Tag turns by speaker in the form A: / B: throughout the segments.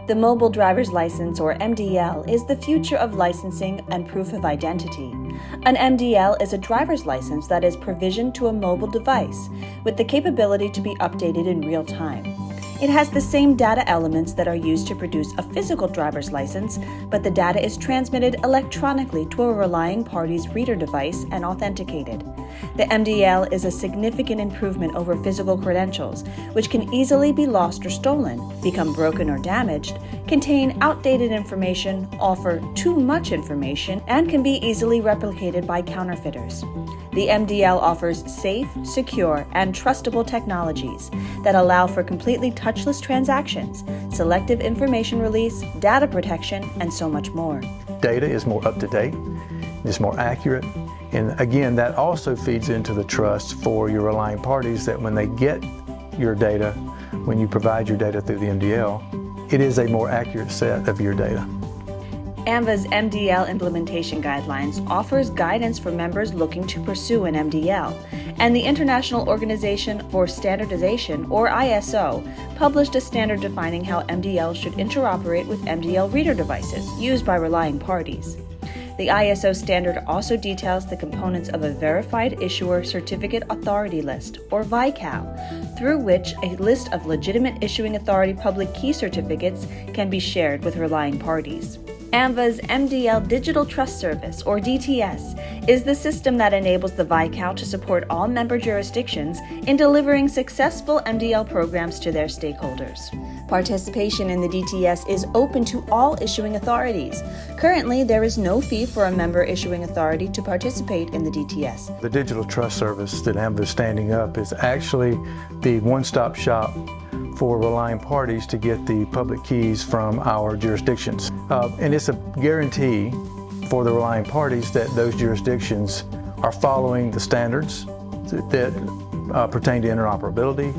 A: The Mobile Driver's License, or mDL, is the future of licensing and proof of identity. An mDL is a driver's license that is provisioned to a mobile device with the capability to be updated in real time. It has the same data elements that are used to produce a physical driver's license, but the data is transmitted electronically to a relying party's reader device and authenticated. The mDL is a significant improvement over physical credentials, which can easily be lost or stolen, become broken or damaged, contain outdated information, offer too much information, and can be easily replicated by counterfeiters. The mDL offers safe, secure, and trustable technologies that allow for completely touchless transactions, selective information release, data protection, and so much more.
B: Data is more up-to-date, it's more accurate, and again, that also feeds into the trust for your relying parties that when they get your data, when you provide your data through the mDL, it is a more accurate set of your data.
A: AAMVA's mDL implementation guidelines offers guidance for members looking to pursue an mDL, and the International Organization for Standardization, or ISO, published a standard defining how mDL should interoperate with mDL reader devices used by relying parties. The ISO standard also details the components of a Verified Issuer Certificate Authority List, or VICAL, through which a list of legitimate issuing authority public key certificates can be shared with relying parties. AAMVA's mDL Digital Trust Service, or DTS, is the system that enables the VICAL to support all member jurisdictions in delivering successful mDL programs to their stakeholders. Participation in the DTS is open to all issuing authorities. Currently, there is no fee for a member issuing authority to participate in the DTS.
B: The Digital Trust Service that AAMVA is standing up is actually the one-stop shop for relying parties to get the public keys from our jurisdictions. And it's a guarantee for the relying parties that those jurisdictions are following the standards that pertain to interoperability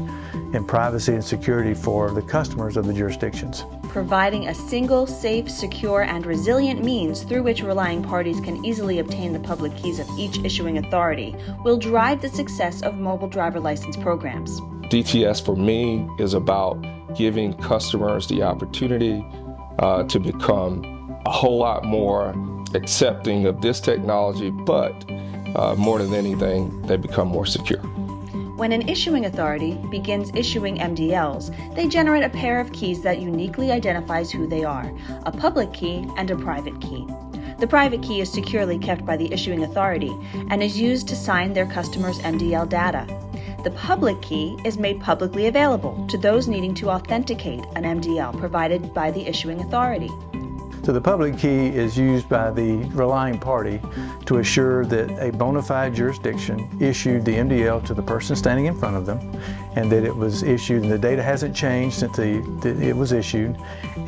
B: and privacy and security for the customers of the jurisdictions.
A: Providing a single, safe, secure, and resilient means through which relying parties can easily obtain the public keys of each issuing authority will drive the success of mobile driver license programs.
C: DTS for me is about giving customers the opportunity to become a whole lot more accepting of this technology, but more than anything, they become more secure.
A: When an issuing authority begins issuing mDLs, they generate a pair of keys that uniquely identifies who they are, a public key and a private key. The private key is securely kept by the issuing authority and is used to sign their customers' mDL data. The public key is made publicly available to those needing to authenticate an mDL provided by the issuing authority.
B: So the public key is used by the relying party to assure that a bona fide jurisdiction issued the mDL to the person standing in front of them, and that it was issued and the data hasn't changed since it was issued,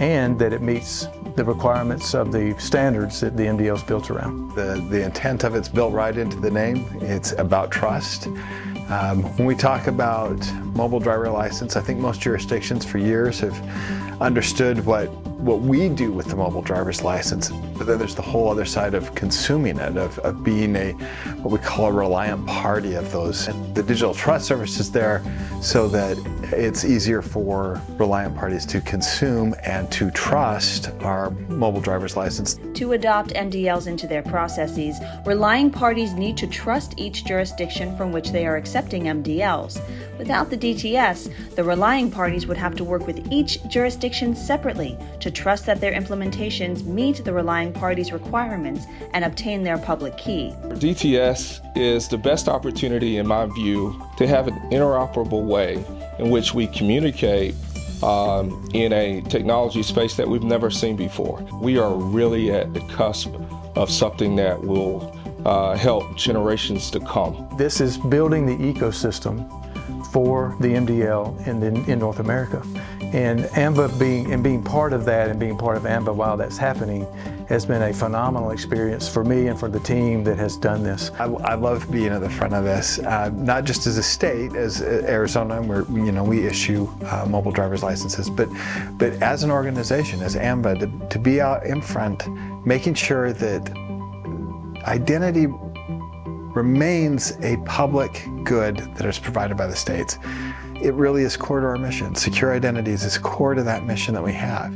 B: and that it meets the requirements of the standards that the mDL is built around.
D: The intent of it's built right into the name. It's about trust. When we talk about mobile driver license, I think most jurisdictions for years have understood what we do with the mobile driver's license, but then there's the whole other side of consuming it, of being what we call a reliant party of those. And the Digital Trust Service is there so that it's easier for reliant parties to consume and to trust our mobile driver's license.
A: To adopt mDLs into their processes, relying parties need to trust each jurisdiction from which they are accepting mDLs. Without the DTS, the relying parties would have to work with each jurisdiction separately to trust that their implementations meet the relying parties' requirements and obtain their public key.
C: DTS is the best opportunity, in my view, to have an interoperable way in which we communicate in a technology space that we've never seen before. We are really at the cusp of something that will help generations to come.
B: This is building the ecosystem for the mDL in North America. And AAMVA being part of that and being part of AAMVA while that's happening has been a phenomenal experience for me and for the team that has done this.
D: I love being at the front of this, not just as a state, as Arizona, where we issue mobile driver's licenses, but as an organization, as AAMVA, to be out in front, making sure that identity remains a public good that is provided by the states. It really is core to our mission. Secure identities is core to that mission that we have.